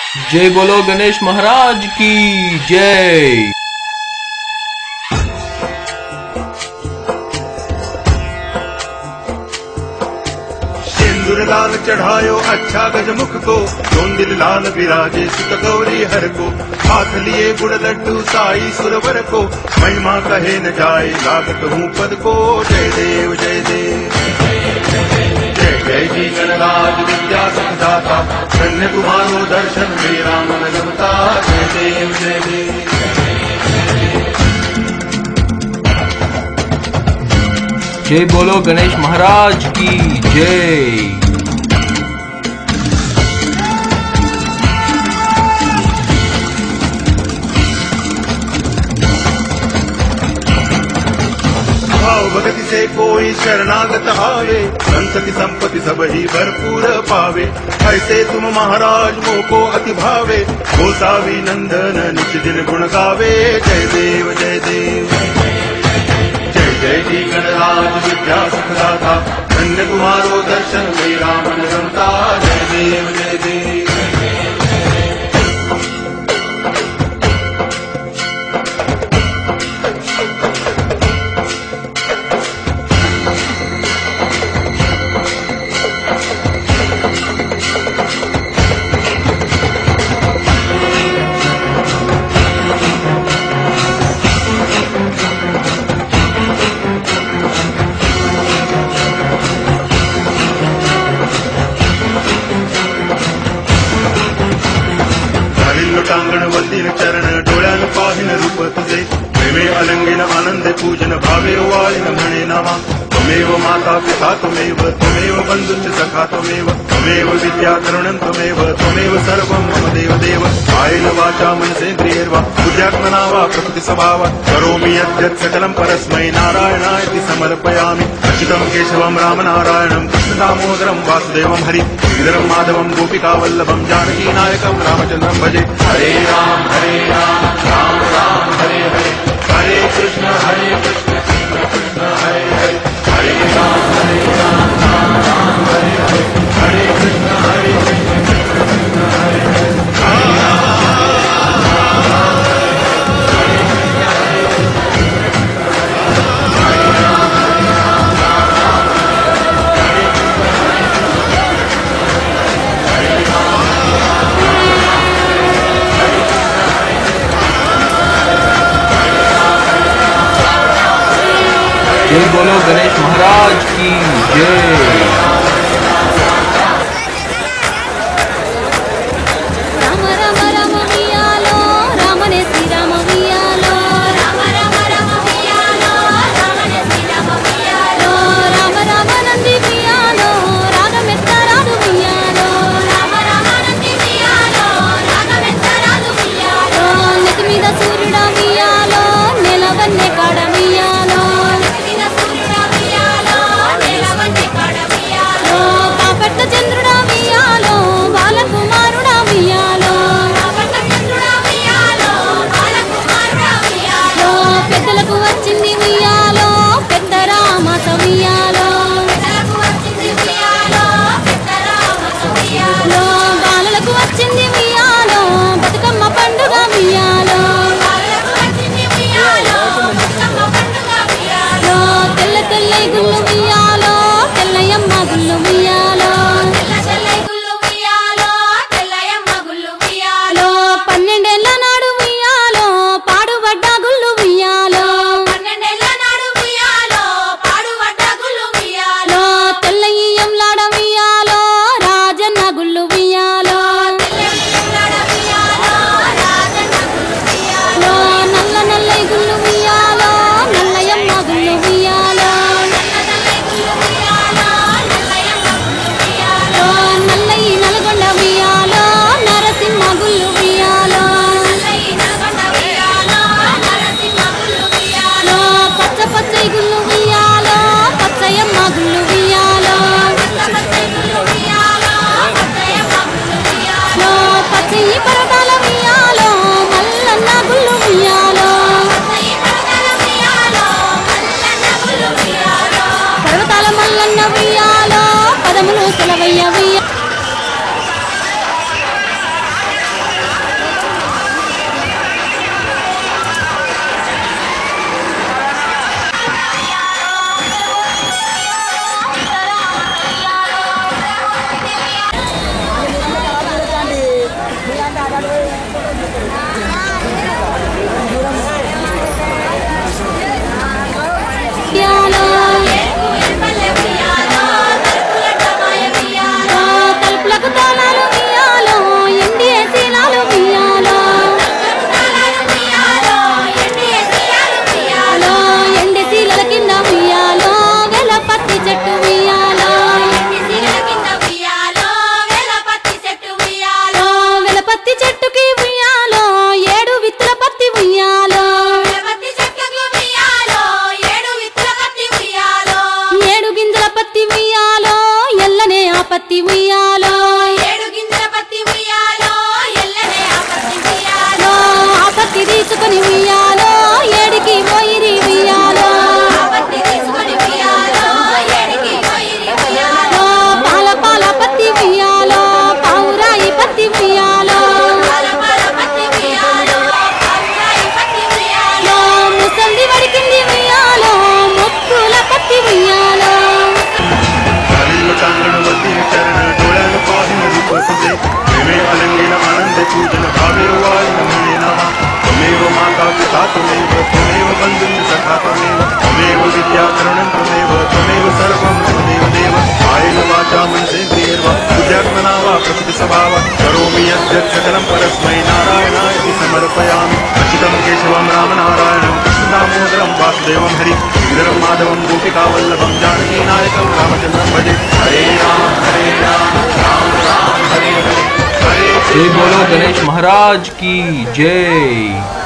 जय बोलो गणेश महाराज की जय। सिंदूर लाल चढ़ायो अच्छा गजमुख को, चोंदिल लाल विराजे सुत गौरी हर को। हाथ लिए गुड़ लड्डू साई सुरवर को, महिमा कहे न जाए लागत हूँ पद को। जय देव जय देव जय जय जी गणराज विद्या सुखदाता, धन्य तुम्हारो दर्शन मेरा मन रमता। जय देव जय देव जय बोलो गणेश महाराज की जय। भगति से कोई शरणागत आवे, संत की संपत्ति सब ही भरपूर पावे। ऐसे तुम महाराज मोको अति भावे, गोसावी नंदन नित्य दिन गुण गावे। जय देव जय देव जय जय जी गणराज विद्या सुखदाता, धन्य तुम्हारो दर्शन मेरा मन रमता। जय देव जय देव टांगण वंदिन चरण, डोळ्यान पाहिन रूप तुझे। प्रेमे अलंगिन आनंद पूजन, भावे वाळिन म्हणे नामा। त्वमेव माता पिता त्वमेव, त्वमेव बंधुश्च सखा त्वमेव, त्वमेव विद्या तरुणं त्वमेव, त्वमेव सर्वं मम देव देव। कायेन वाचा मनसेन्द्रियैर्वा बुद्ध्यात्मना वा प्रकृति स्वभावात् करोमि यद्यत् सकलं परस्मै नारायणायति समर्पयामि। अच्युतं केशवं रामनारायणं कृष्ण दामोदरं वासुदेवं हरि श्रीधरं माधवं गोपिका वल्लभं जानकी नायकं रामचन्द्रं भजे। हरे राम राम राम हरे हरे, हरे कृष्ण कृष्ण कृष्ण हरे हरे, हरे राम राम राम हरे हरे, हरे कृष्ण कृष्ण कृष्ण हरे हरे, हरे ఉయ్యాలో ఏడు గింజల పత్తి ఉయ్యాలో ఎల్లనే ఆ పత్తి ఉయ్యాలో ఆ పత్తి తీసుకొని ఉయ్యాలో ఏడికి పోయిరి ఉయ్యాలో ఆ పత్తి తీసుకొని ఉయ్యాలో ఏడికి పోయిరి ఉయ్యాలో పాల పాల పత్తి ఉయ్యాలో పావురాయి పత్తి ఉయ్యాలో పాల పాల పత్తి ఉయ్యాలో పావురాయి పత్తి ఉయ్యాలో ముసలి వడికింది ఉయ్యాలో మొక్కుల పత్తి ఉయ్యాలో चांदणवती चरण डोळ्यान पाहिन रूप तुझे प्रेमे अलंगिन आनंद पूजन भावे वाळीन म्हणे नामा त्वमेव माता पिता त्वमेव त्वमेव बंधुश्च सखा त्वमेव विद्या करुणं त्वमेव सर्वं त्वमेव देव कायेन वाचा मनसेन्द्रियैर्वा बुद्ध्यात्मना वा प्रकृति स्वभावा करोमि यद्यत् सकलं परस्मै नारायणाय समर्पयामि अच्युतं केशवं रामनारायणं दामोदरं वासुदेवं हरि गिरिधरं माधवं गोपिकावल्लभं जानकीनायकं रामचन्द्रं भजे हरे राम राम राम हरे हरे हरे जय बोलो गणेश महाराज की जय।